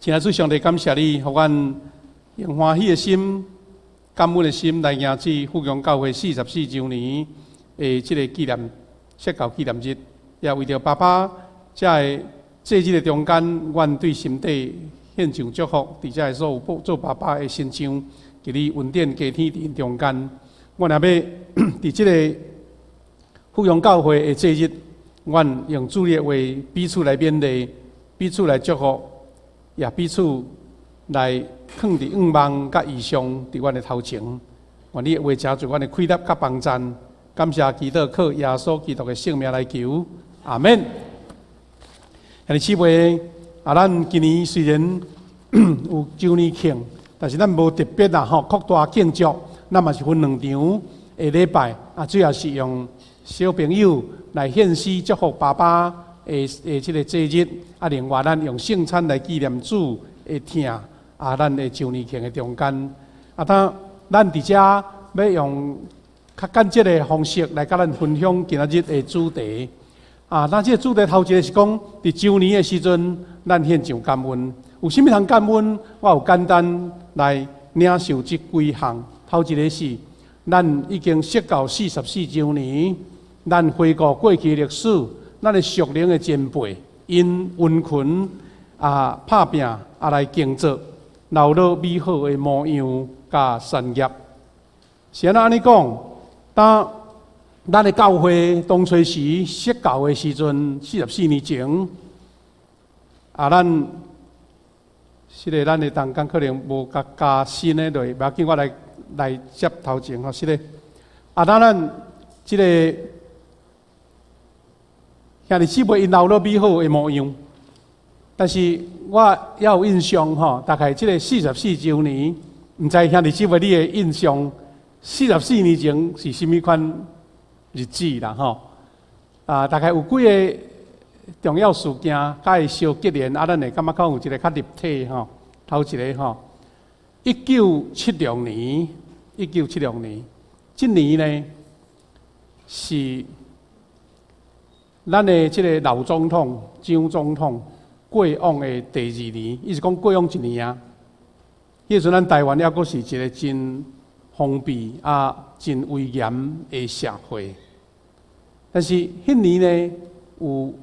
亲爱的主上帝，感谢你，互阮用欢喜的心、感恩的心来迎接富强教会44周年的这个纪念设教纪念日，也为着爸爸在这日的中间，阮对心底献上祝福。伫遮所有做爸爸的心肠，伫你恩典加天地中间，阮也要伫这个富强教会的这日，阮用主的话彼此来勉励，彼此来祝福。也彼此来放伫愿望甲意向伫阮的头前，愿你的话加做阮的开达甲帮赞。感谢祈祷，靠耶稣基督的圣名来求，阿门。兄弟姊妹，咱今年虽然有周年庆，但是咱无特别扩大庆祝，咱嘛是分两场的礼拜，主要是用小朋友来献诗祝福爸爸。这个节日，另外咱用圣餐来纪念主的疼，咱的周年庆的中间，咱伫遮要用较简洁的方式来甲咱分享今仔日的主题。咱这个主题头一个是讲，伫周年的时阵，咱献上感恩。有啥物通感恩？我有简单来领受这几项。头一个是，咱已经设教44周年，咱回顾过去的历史。咱的属灵的前辈，因温群拍拼来建造，留落美好的模样甲产业。是安尼讲，当咱的教会当初时设教的时阵，44年前，咱咱的同工可能无加新的落，不要紧，我来接头前吼，咱这个。兄弟姊妹因留落美好的模样，但是我也有印象大概这个44周年，唔知兄弟姊妹你的印象，44年前是甚物款日子啦大概有几个重要事件，甲会相结连，咱会感觉讲有一个较立体头一个1976年，这年呢是。咱的这个老总统张总统过往的第2年，意思讲过往1年啊。迄阵咱台湾还阁是一个真封闭真威严的社会。但是迄年呢，有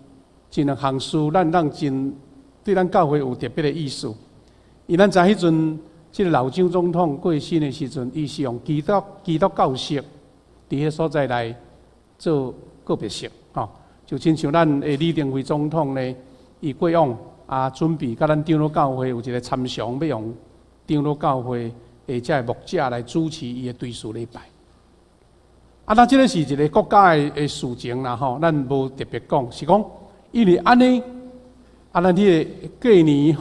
一两项事，咱真对咱教会有特别的意思。因咱知迄阵，这个老张总统过身的时阵，伊是用基督教式伫迄所在来做告别式就亲像咱的李登辉总统呢，伊过往准备甲咱长老教会有一个参详，要用长老教会的这牧者来主持伊的追思礼拜。咱这个是一个国家的事情啦咱无特别讲，是讲因为安尼咱这个过年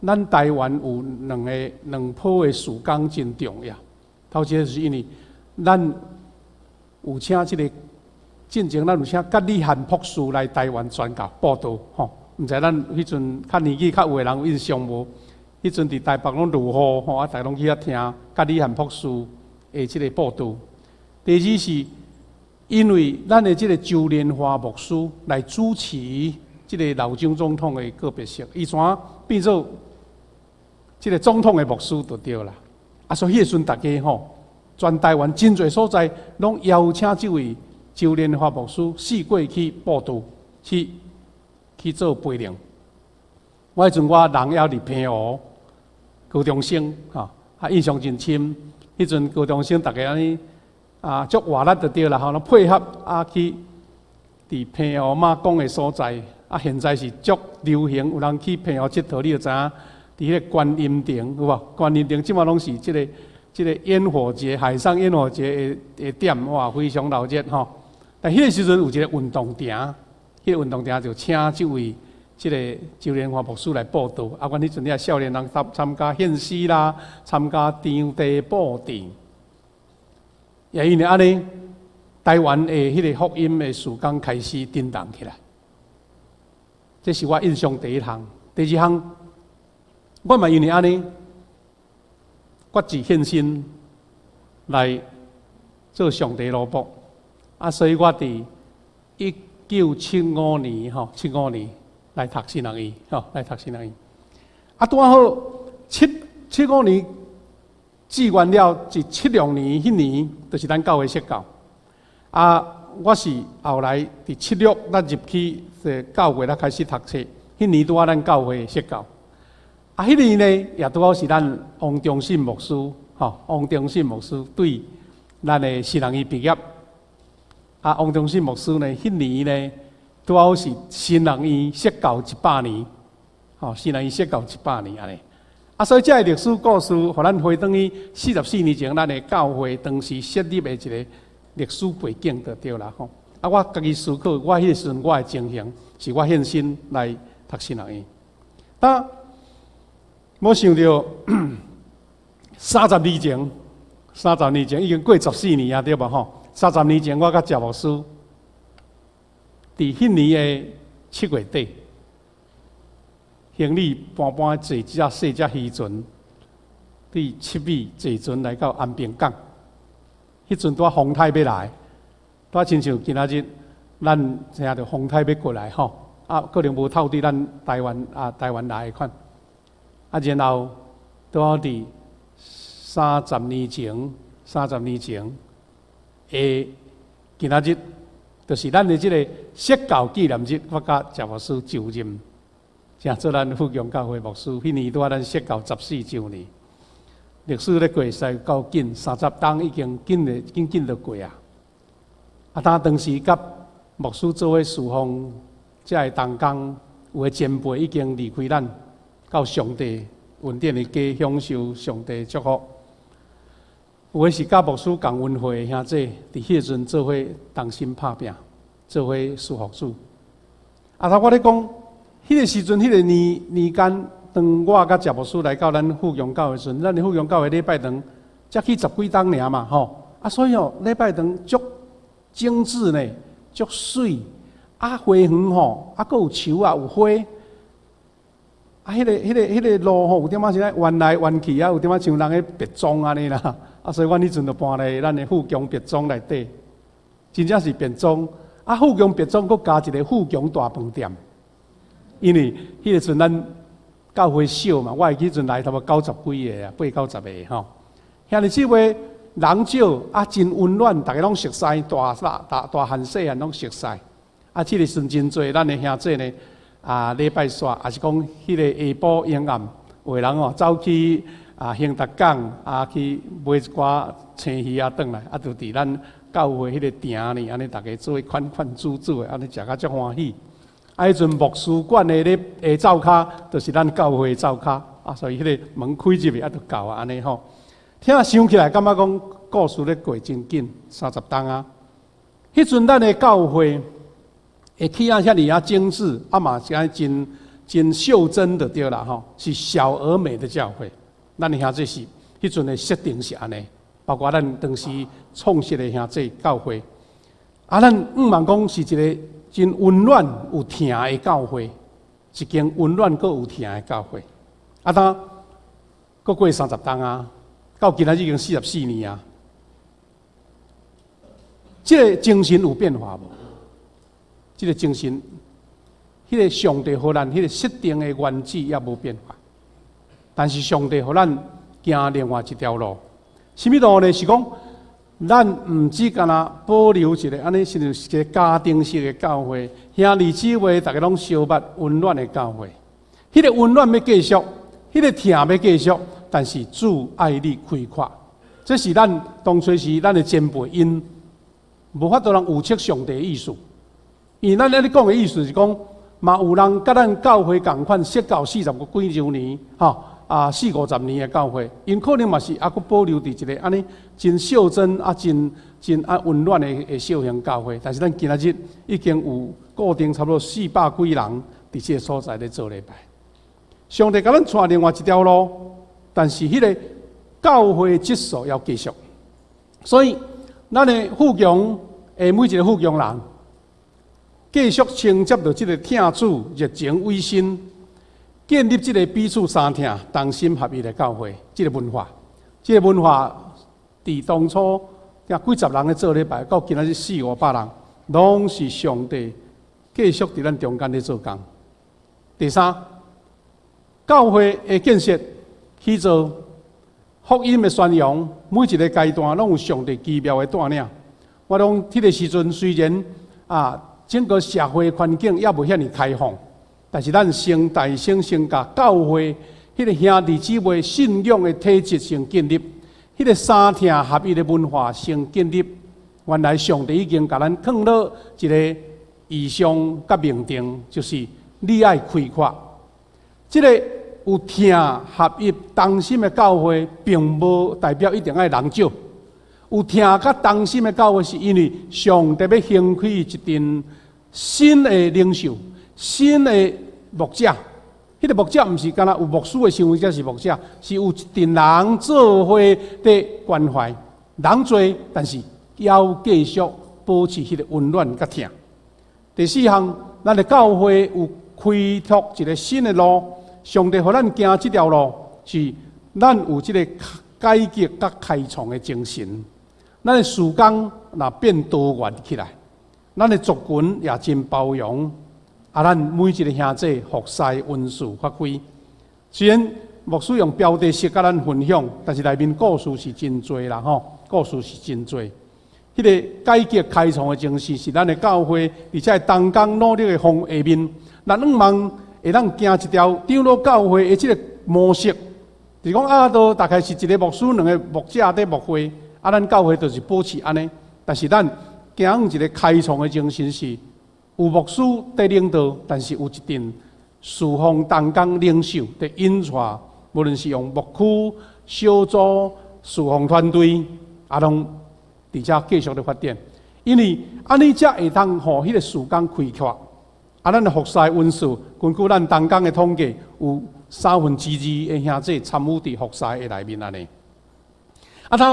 咱台湾有两波的事工真重要。头一个是因为咱有请这个。进前，咱有请格里汉博士来台湾宣教报道，毋知咱迄阵较年纪较有诶人有印象无？迄阵伫台北拢落雨大家拢去遐听格里汉博士诶即个报道。第二是，因为咱诶即个周连华牧师来主持即个老张总统诶告别式，伊怎变做即个总统诶牧师就对啦。所以迄个时阵，大家全台湾真侪所在拢邀请即位。周连华牧师4过去报道，去做陪练。我迄阵我人也伫平湖高中生印象真深。迄阵高中生大家安尼足活力就对啦，咱配合去伫平湖马公的所在。现在是足流行，有人去平湖佚佗，你就知影，伫迄个观音亭有无？观音亭即马拢是即个烟火节，海上烟火节的点，非常闹热但迄个时阵有一个运动亭，迄个运动亭就请即位即个周连华牧师来报道。阮迄阵遐少年人参加献诗啦，参加场地布置。也因为安尼，台湾的迄个福音的事工开始振动起来。这是我印象第一项。第二项，我嘛因为安尼，决志献身来做上帝奴仆。所以我伫1975年，75年来读新学院，来读新学院。啊，拄好75年志愿了，是76年迄年，就是咱教会设教。啊，我是后来伫76咱入去教会，咱开始读册。迄年拄好咱教会设教。啊，迄年呢，也拄好是咱王忠信牧师，王忠信牧师对咱的新人医毕业。啊，王忠信牧师呢，迄年呢，拄好是新人医设教100年，新人医设教100年安尼。啊，所以这历史故事，互咱回转去44年前，咱的教会当时设立的一个历史背景就对啦吼。啊，我家己思考，我迄个时阵我的情形，是我献身来读新人医。但没想到30年前已经过14年啊，对吧？吼，30年前我甲谢牧师，伫迄年的7月底，行李搬坐一只细只渔船，伫7米坐船来到安平港。迄阵拄风台要来，拄亲像今仔日咱听到风台要过来吼，啊，可能无透伫咱台湾来的款。啊，然后拄好伫30年前的今仔日，就是咱的即个设教纪念日，我甲谢牧师就任，正做咱富强教会牧师。迄年拄好咱设教14周年，历史咧过实够紧，30冬已经紧就过啊！啊，当时甲牧师做伙侍奉，才会同工有的前辈已经离开咱。到上帝稳定的家享受上帝祝福，有的是甲牧师共温会兄弟，伫迄阵做伙同心拍拼，做伙侍奉主。啊，头我咧讲，迄个时阵，迄个年间，当我甲谢牧师来到咱富强教会时阵，咱的富强教会礼拜堂才去10几冬尔嘛，吼。啊，所以礼拜堂足精致呢，足水，啊花园吼，啊，佫有树啊，有花。啊，迄个路吼，有点仔是咧弯来弯去啊，有点仔像人个别庄安尼啦。啊，所以阮迄阵就搬来咱的富强别庄内底，真正是别庄。啊，富强别庄佫加一个富强大饭店，因为迄个阵咱教会少嘛，我会记阵来差不多90几个啊，8、90个吼。遐日即话人少啊，真温暖，大家拢熟悉，大汉细汉拢熟悉。啊，即个时阵真侪咱的兄弟呢。啊，礼拜煞，也是讲迄个下晡阴暗，有的人哦走去兴达港去买一寡青鱼转来，就伫咱教会迄个亭呢，安尼大家做伙款煮的，安尼食甲足欢喜。迄阵牧师馆的咧下灶骹，就是咱教会的灶骹所以迄个门开入去就到安尼吼。听想起来，感觉讲故事咧过真紧，30冬啊。迄阵咱的教会。会起遐尔精致，嘛是安真袖珍的对啦吼，是小而美的教会。咱兄弟是迄阵的设定是安尼，包括咱当时创设的兄弟教会。咱望讲是一个真温暖有疼的教会，一间温暖佮有疼的教会。当佮过30冬啊，到今仔已经44年啊，这个精神有变化无？这个精神，迄个上帝互咱迄个设定的原则也无变化，但是上帝互咱行另外一条路。什么路呢？是讲咱毋只干那保留一个安尼，是一个家庭式的教会，兄弟姊妹大家拢相捌温暖的教会。迄个温暖要继续，迄个疼要继续，但是主爱你开阔。这是咱当初是咱的前辈因无法度人预测上帝的意思。因为咱咧讲的意思是讲，嘛有人甲咱教会共款设教40几周年，40、50年的教会，因可能嘛是还佫保留伫一个安尼真袖珍真温暖的小型教会。但是咱今仔日已经有固定差不多400几人伫这个所在咧做礼拜。上帝甲咱带另外一条路，但是迄个教会质素要继续。所以，咱的富强每一个富强人。继续承接着这个听主热情委身，建立这个彼此相听、同心合意的教会，这个文化。这个文化，伫当初几十人咧做礼拜，到今仔日4、500人，拢是上帝继续伫咱中间咧做工。第三，教会的建设去做福音的宣扬，每一个阶段拢有上帝奇妙的带领。我拢迄个时阵虽然整个社会环境也无遐尼开放，但是咱先大先甲教会迄个兄弟姊妹信仰的体质先建立，迄个三听合一的文化先建立。原来上帝已经甲咱放落一个意向甲命定，就是你爱开阔。这个有听合一同心的教会，并无代表一定爱人少。有听甲同心的教会，是因为上帝要兴起一阵新的领袖、新的牧者。迄个牧者毋是干那有牧师的身份才是牧者，是有一群人做伙的关怀。人多，但是要继续保持迄个温暖甲听。第四项，咱的教会有开拓一个新的路。上帝互咱行这条路，是咱有这个改革甲开创的精神。咱的事工若变多元起来，咱的族群也真包容。咱每一个兄弟服侍温顺发挥。虽然牧师用标题式甲咱分享，但是内面故事是真多啦吼，故事是真多。迄个改革开创的精神是咱的教会，而且同工努力的方下面，咱望会当行一条长老教会的这个模式，就是讲都大概是一个牧师、两个牧者在牧会，咱教会就是保持安尼。但是咱行一个开创的精神是，有牧师在领导，但是有一定侍奉同工领袖的引带，无论是用牧区、小组、侍奉团队，拢而且继续的发展。因为安尼才会当互迄个事工开阔。咱的服侍温数，根据咱同工的统计，有2/3的兄弟参与伫服侍的内面安尼。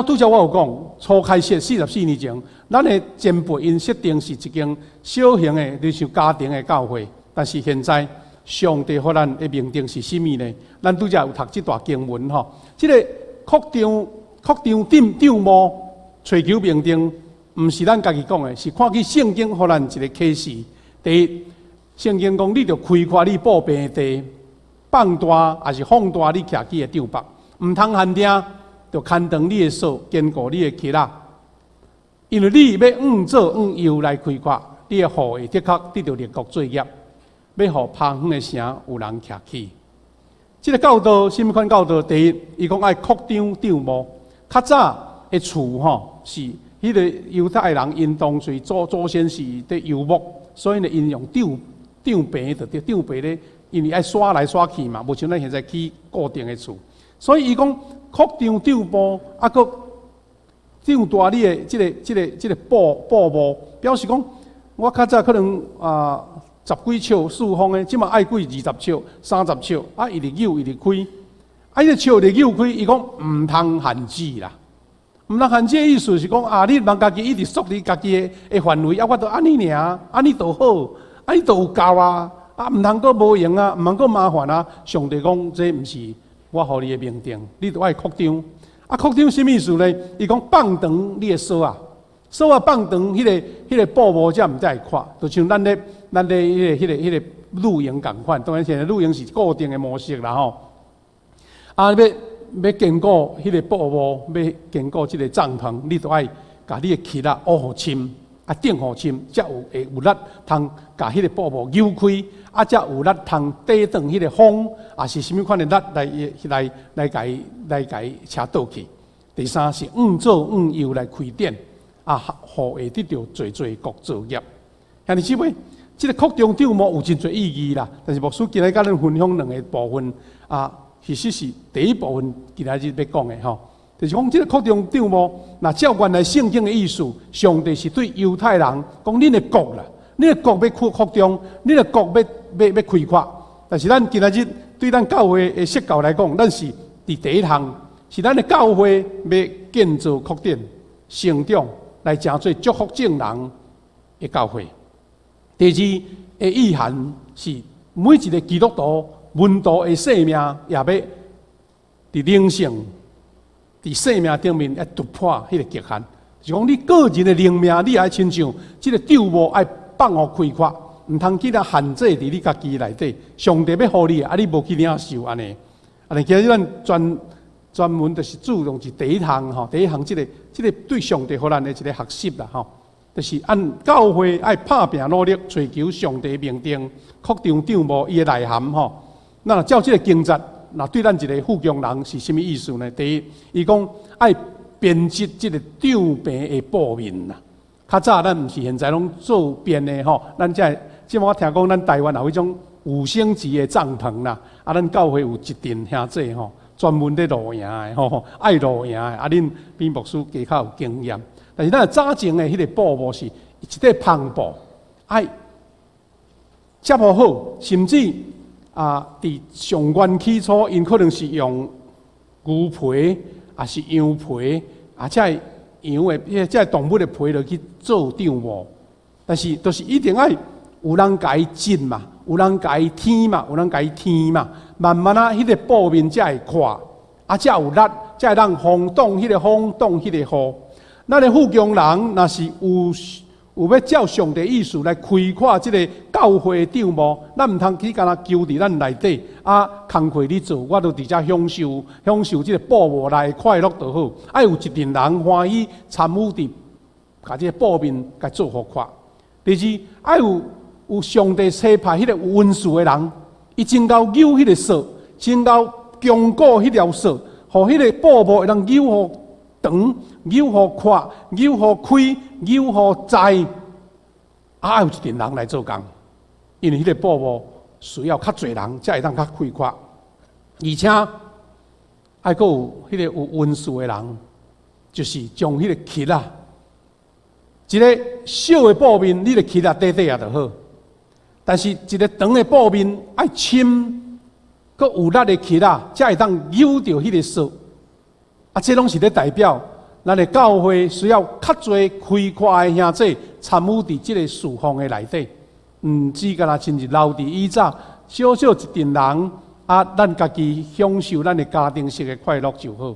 拄则我有讲，初开设44年前，咱的前辈因设定是一间小型的，就像家庭的教会。但是现在，上帝互咱的命定是甚物呢？咱拄则有读这段经文吼，这个扩张长务追求命定，毋是咱家己讲的，是看去圣经互咱一个启示。第一，圣经讲，你着开阔你步平地，放大还是放大你徛起的帳幕，毋通限定，着牵长你的手，坚固你的膝仔。因为你要做右来开阔，你的户会的确得到列国作业，要互旁远的城有人徛起。这个教导，什么款教导？第一，伊讲爱扩张务。较早的厝吼，是迄个犹太人因当随祖先是伫游牧，所以呢，因用长平就对，长平咧，因为爱刷来刷去嘛，无像咱现在起固定的厝，所以伊讲扩张务，佮长大你的这个布幕，表示讲我较早可能10几尺四方的，即马爱几20尺、30尺，一直扭一直开，伊个尺一直扭开，伊讲毋通限制啦。毋通限制的意思是讲你茫家己一直缩你家己的范围，我都安尼尔，安尼就好，安尼就有够毋通阁无用毋通阁麻烦上帝讲这毋是我互你的命定，你都爱扩张。扩张什么意思呢？伊讲放长你的手放长，迄个布幕才毋再会垮，就像咱咧迄个露营共款。当然现在露营是固定的模式啦吼。要坚固迄个布幕，要坚固即个帐篷，你都爱甲你的膝仔凹互深，顶互深，才会有力通甲迄个布幕扭开，才有力通抵挡迄个风，是甚物款的力来甲伊车倒去。第三是做右来开展，互会得到做国作业。兄弟姊妹，这个扩张长务有真侪意义啦，但是牧师今日甲咱分享两个部分其实是第一部分，今仔日要讲的吼，就是讲这个扩张长务，那照原来圣经的意思，上帝是对犹太人讲：恁的国啦，恁的国要扩张，恁的国要开阔。但是咱今仔日对咱教会的设教来讲，咱是第一项，是咱的教会要建造扩展、成长，来成做祝福众人的教会。第二的意涵是每一个基督徒。门徒的生命也要伫灵性、伫生命顶面要突破迄个极限。就讲你个人的灵命，你也亲像这个长务爱放互开阔，唔通去限制伫你家己内底。上帝要互你，你无去领受安尼。今日咱专门就是注重是第一项吼，第一项即个对上帝互咱的一个学习啦吼，就是按教会爱拍拼努力，追求上帝命定，确定掌握伊的内涵吼。那照即个经节，那对咱一个富强人是甚物意思呢？第一，伊讲爱编织即个长病的布面啦。较早咱毋是现在拢做编的吼，咱即我听讲咱台湾有迄种5星级的帐篷啦，咱教会有一群兄弟吼，专门咧露营的吼，爱露营的，恁边牧师加较有经验。但是咱早前的迄个布幕是一块篷布，爱接好好，甚至伫上原起初，因可能是用牛皮，也是羊皮，且羊的即动物的皮落去做帐幕。但是都是一定爱有人甲伊浸嘛，有人甲伊添嘛，有人甲伊添嘛，慢慢迄个布面才会垮，才有力，才会当防挡迄个风，挡迄个雨。咱的富强人，若是有要照上帝意思来开阔即个教会的帐幕，咱毋通去干那求伫咱内底工课你做，我都伫遮享受即个布幕内快乐就好。爱有一群人欢喜参与伫，甲即个布面甲做好看。第二，爱有上帝差派迄个有温数的人，伊真够扭迄个绳，真够强固迄条绳，互迄个布幕会当扭互长、扭互宽、扭互开、扭互窄，有一群人来做工，因为迄个布幕需要较侪人才会当较开阔，而且爱阁有迄个有温数的人，就是将迄个漆一个小的布面，你著漆底底就好。但是一个长的布面爱深，阁有力的漆才会当扭着迄个绳。这拢是咧代表咱的教会需要较侪开阔的兄弟参与伫即个事奉的内底，毋只干那亲自留伫以早少少一群人咱家己享受咱的家庭式的快乐就好。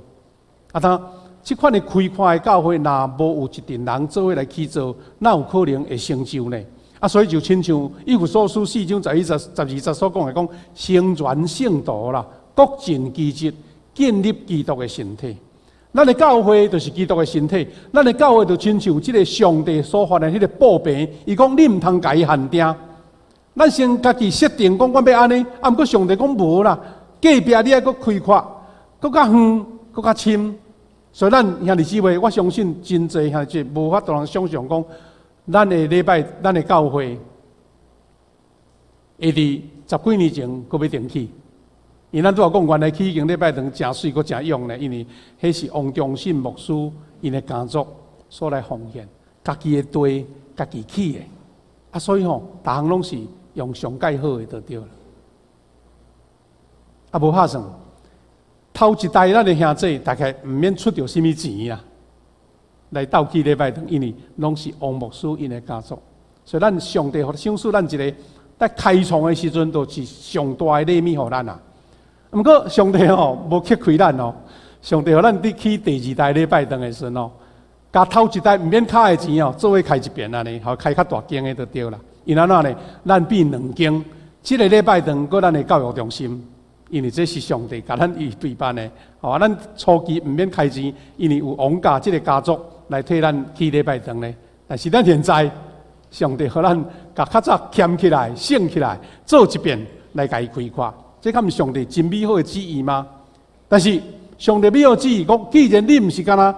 即款的开阔的教会，若无有一群人做伙来去做，哪有可能会成就呢？所以就亲像以弗所书4章11、12节所讲的，讲成全圣徒啦，各尽其职，建立基督的身体。咱的教会就是基督的身体，咱的教会就亲像即个上帝所发的迄个布饼，伊讲你毋通甲伊限定，咱先家己设定讲我要安尼，毋过上帝讲无啦，隔壁你爱搁开阔，搁较远，搁较深。所以咱兄弟姊妹，我相信真侪兄弟无法度人想象讲，咱的礼拜，咱的教会，会伫10几年前搁要重启。因为咱拄仔讲，原来起已经礼拜堂诚水，搁诚勇呢，因为迄是王忠信牧师因的家族所来奉献，家己的地，家己起的，所以逐项拢是用上介好的就对了。无拍算。头一代咱的兄弟，大概毋免出着甚物钱啦，来斗起礼拜堂，因为拢是王牧师因的家族，所以咱上帝赏赐咱一个在开创的时阵，就是上大的礼物互咱啊。毋过上帝无缺亏咱上帝互咱伫起第2代礼拜堂的时阵甲头一代毋免卡的钱做伙开一遍安尼，好开较大间的就对啦。因安怎呢？咱变2间，即个礼拜堂搁咱的教育中心。因为这是上帝甲咱预备办的，咱初期毋免开钱，因为有王家这个家族来替咱起礼拜堂呢。但是咱现在，上帝互咱甲较早谦起来、省起来，做一遍来甲伊开阔，这敢毋是上帝真美好的旨意吗？但是上帝美好旨意讲，既然你毋是干那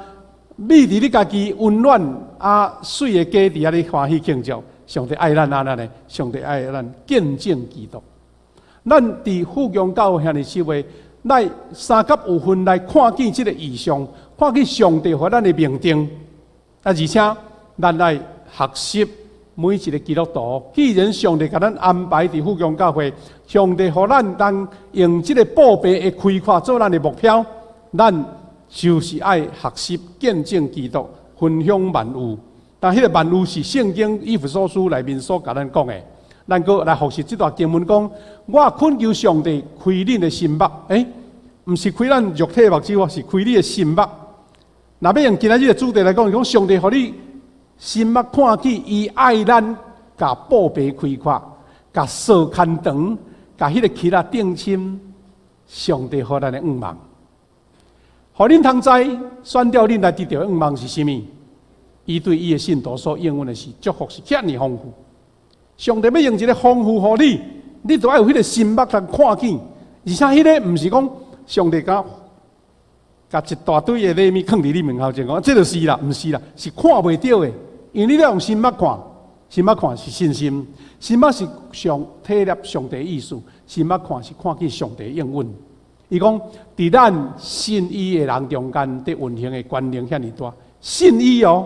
美伫你家己温暖水的家伫遐咧欢喜庆祝，上帝爱咱安尼呢？上帝爱咱见证基督。咱伫富强教会兄弟姊妹，来3甲5分来看见即个异象，看见上帝互咱的命定。而且咱来学习每一个基督徒，既然上帝甲咱安排伫富强教会，上帝互咱当用即个布饼的开阔做咱的目标，咱就是爱学习见证基督，分享万物。但迄个万物是圣经以弗所书内面所甲咱讲的。咱阁来复习这段经文，讲我恳求上帝开恁的心目，毋是开咱肉体目睭，是开你的心目。若要用今仔日的主题来讲，是讲上帝互你心目看见伊爱咱甲布被开阔，甲扫牵长，甲迄个旗仔定亲，上帝互咱的愿望，互恁通知选调恁来得到的愿望是啥物？伊对伊的信徒所应允的是祝福是遐尔丰富。上帝要用一个丰富互你，你都要有迄个心目通看见，而且迄个毋是讲上帝甲一大堆的礼物放伫你面头前讲，这就是啦，毋是啦，是看袂到的，因为你要用心目看，心目看是信心，心目是上体贴上帝的意思，心目看是看见上帝的应允。伊讲，伫咱信伊的人中间，伫运行的权能遐尔大，信伊哦。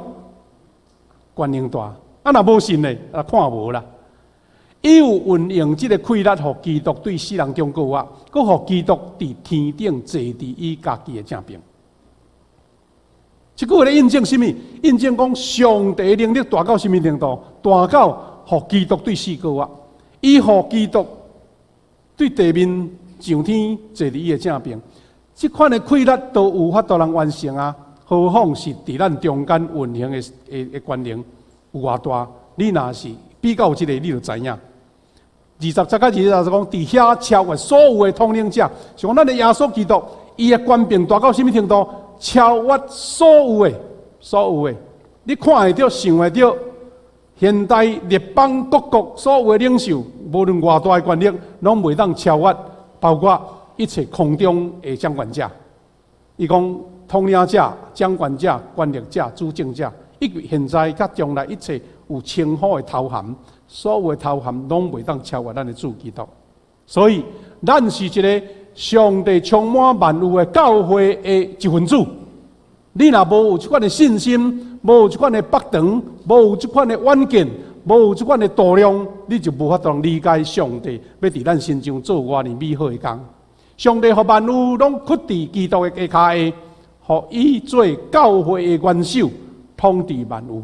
权能大，啊！若无信嘞，啊看无啦。伊有运用即个气力，互基督对世人中告啊，佮互基督伫天顶坐伫伊家己的正边。即句话咧印证什么？印证讲上帝的能力大到什么程度？大到互基督对世告啊，伊互基督对地面上天坐伫伊的正边。即款的气力都有法度人完成啊！何况是伫咱中间运行的权能有偌大？你若是比较即个，你就知影。20节到20节讲，伫遐超越所有的统领者，像咱的耶稣基督，伊的权柄大到什么程度？超越所有的。你看会到、想会到，现代列邦各国所有的领袖，无论偌大的权力，拢袂当超越，包括一切空中的掌权者。伊讲。统领者、掌权者、权力者、主政者，以及现在甲将来一切有称呼的头衔，所有的头衔拢袂当超越咱的主基督。所以，咱是一个上帝充满万有的教会的一份子。你若无有这款的信心，无有这款的北长，无有这款的远见，无有这款的度量，你就无法度理解上帝要伫咱心中做偌尔美好的工。上帝和万有拢屈伫基督的脚下下。互伊做教会的元首，统治万有。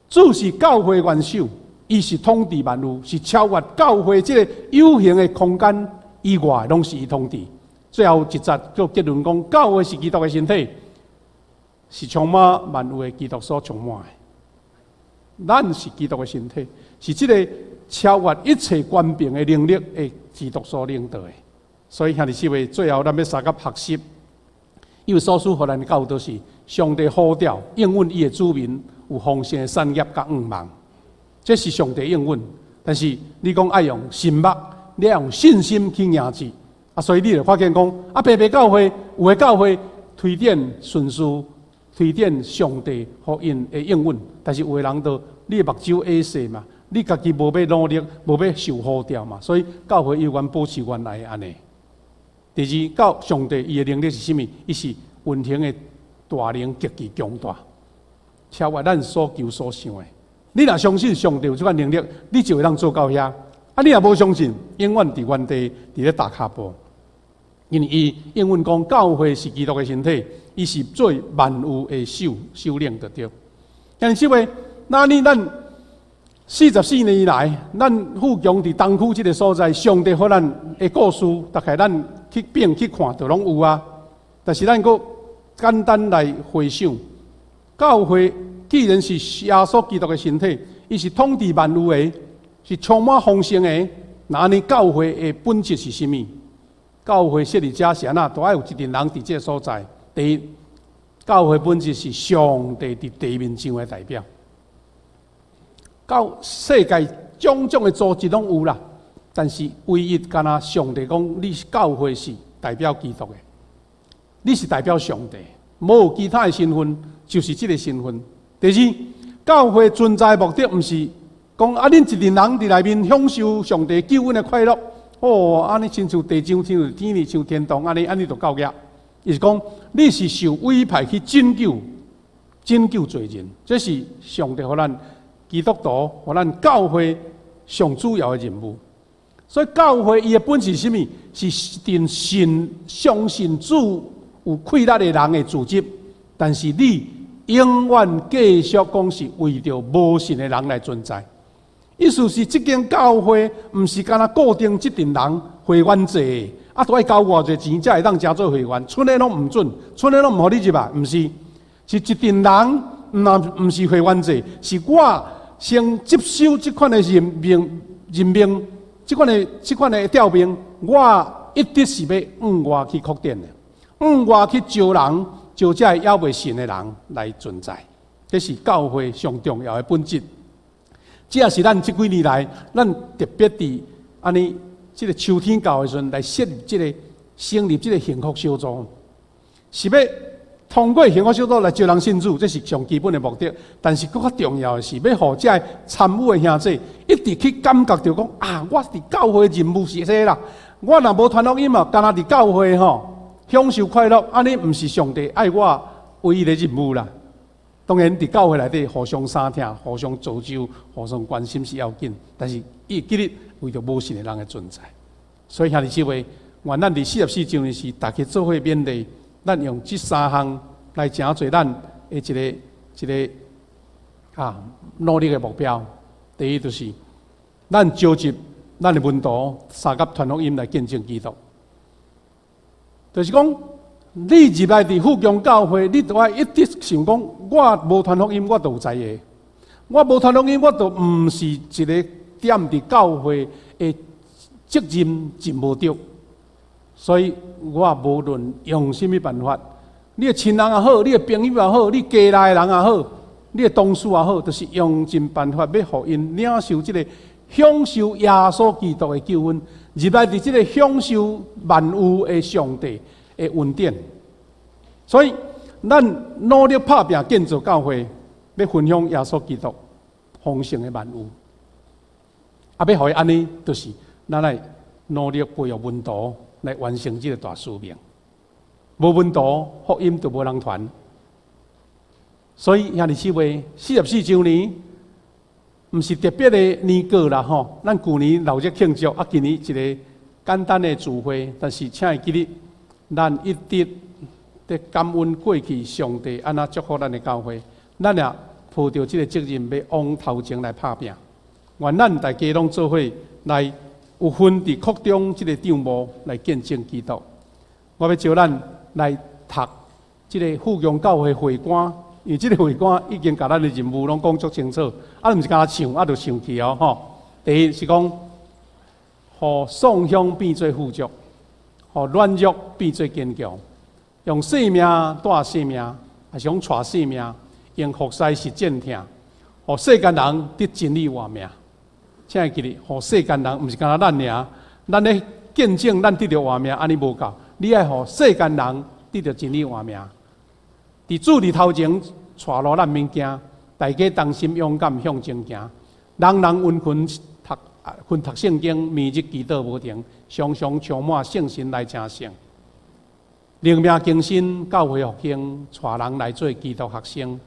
主是教会的元首，伊是统治万有，是超越教会这个有形的空间以外，拢是伊统治。最后一节做结论讲，教会是基督的身体，是充满万有的基督所充满的。咱是基督的身体，是这个超越一切权柄的能力的基督所领导的。所以兄弟姊妹，最后咱要三个学习。因为所赐予咱的教导是上帝呼召应允伊的子民有丰盛的产业甲愿望，这是上帝应允。但是你讲爱用心目，你要用信心去赢之啊，所以你就发现讲啊，白教会有的教会推展顺序，推展上帝互因的应允，但是有的人都你目睭矮细嘛，你家己无要努力，无要受呼召嘛，所以教会永远保持原来的安尼。第二，到上帝伊的能力是啥物？伊是运行的大能极其强大，超越咱所求所想的。你若相信上帝有这款能力，你就会当做到遐。啊，你若无相信，永远伫原地伫咧打骹步。因为伊永远讲教会是基督的身体，伊是做万有的首领就对。但是为那你咱44年以来，咱富强伫东区这个所在，上帝互咱的故事，大概咱去变去看，都拢有啊。但是咱阁简单来回想，教会既然是耶稣基督的身体，伊是统治万有的，是充满丰盛的。那呢，教会的本质是啥物？教会设立者是安那，都要有一群人伫这个所在。第一，教会本质是上帝伫地面上的代表。到世界种种的组织拢有啦，但是唯一敢若上帝讲，你是教会是代表基督的，你是代表上帝，无有其他的身份，就是这个身份。第二，教会存在的目的，毋是讲啊，恁一群人伫内面享受上帝救恩的快乐，哦，安尼亲像地上天如天里像天堂，安尼就够个。伊是讲你是受委派去拯救罪人，这是上帝互咱。基督徒和咱教会上主要的任务，所以教会伊的本质是啥物？是定信相信主有气力的人的组织，但是你永远继续讲是为着无信的人来存在。意思是，这间教会毋是干那固定这群人会员制，啊，都要交偌济钱才会当加做会员，剩的拢毋准，剩的拢毋互你入来，毋是，是一群人，毋是会员制，是我。先接受这款的任命，这款的调命，我一直是要往外去扩展的，往外去招人，招这要未信的人来存在，这是教会上重要的本质。这也是咱这几年来，咱特别伫安尼这个秋天到的时阵来设立成立这个幸福小组，是要通过幸福小组来招人信主，这是上基本的目的。但是更较重要的是，要互这参与的兄弟一直去感觉到讲啊，我伫教会的任务是这啦。我若无传福音啊，干那伫教会享受快乐，安尼毋是上帝爱我唯一的任务啦。当然，伫教会内底互相相听、互相造就、互相关心是要紧，但是伊今日为着无信的人的存在，所以兄弟姊妹，愿咱伫44周年时，大家做伙勉励。咱用这3项来成做咱的一个努力的目标。第一就是，咱召集咱的门徒，三甲传福音来见证基督。就是讲，你入来伫富强教会，你都要一直想讲，我无传福音，我就有知的。我无传福音，我就毋是一个踮伫教会的责任尽无着。所以我无论用什么办法，你的亲人也好，你的朋友也好，你家内的人也好，你的同事也好，都是用尽办法要互因领受这个享受耶稣基督的救恩，入来伫这个享受万有的上帝的恩典。所以，咱努力打拼建造教会，要分享耶稣基督丰盛的万有。要互伊安尼，就是咱来努力培育门徒。来完成这个大使命，无门徒，福音就无人传。所以兄弟姊妹，44周年，毋是特别的年过啦吼。咱旧年闹热庆祝，今年一个简单的聚会，但是请会记得，咱一直在感恩过去上帝安那祝福咱的教会，咱也抱着这个责任要往头前来打拼。愿咱大家拢做伙来。有份伫扩张这个场幕来见证基督。我要招咱来读这个富强教会会馆，因为这个会馆已经把咱的任务拢讲足清楚，毋是干唱，就唱去哦吼。第一是讲，互丧香变做富足，互软弱变做坚强，用性命带性命，还是用带性命，用服侍实践听，互世间人得真理活命。请会记得，互世间人毋是干那咱尔，咱咧见证咱得着活命，安尼无够。你爱互世间人得着真理活命。伫主伫头前带路咱免惊，大家同心勇敢向前行。人人温分读圣经，每日祈祷无停，常常充满圣神来成圣。灵命更新，教会复兴，带人来做基督学生，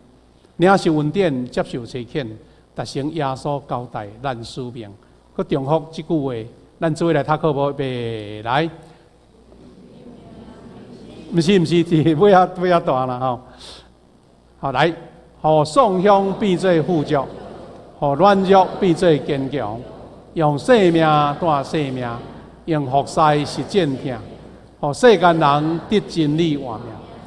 领受恩典，接受差遣。达成耶稣交代咱使命，佮重复这句话，咱做伙来读课无？来，毋是，是尾仔大啦吼。好来，互丧香变做富足，互软弱变做坚强，用生命带生命，用服侍实践听，互世间人得真理活命。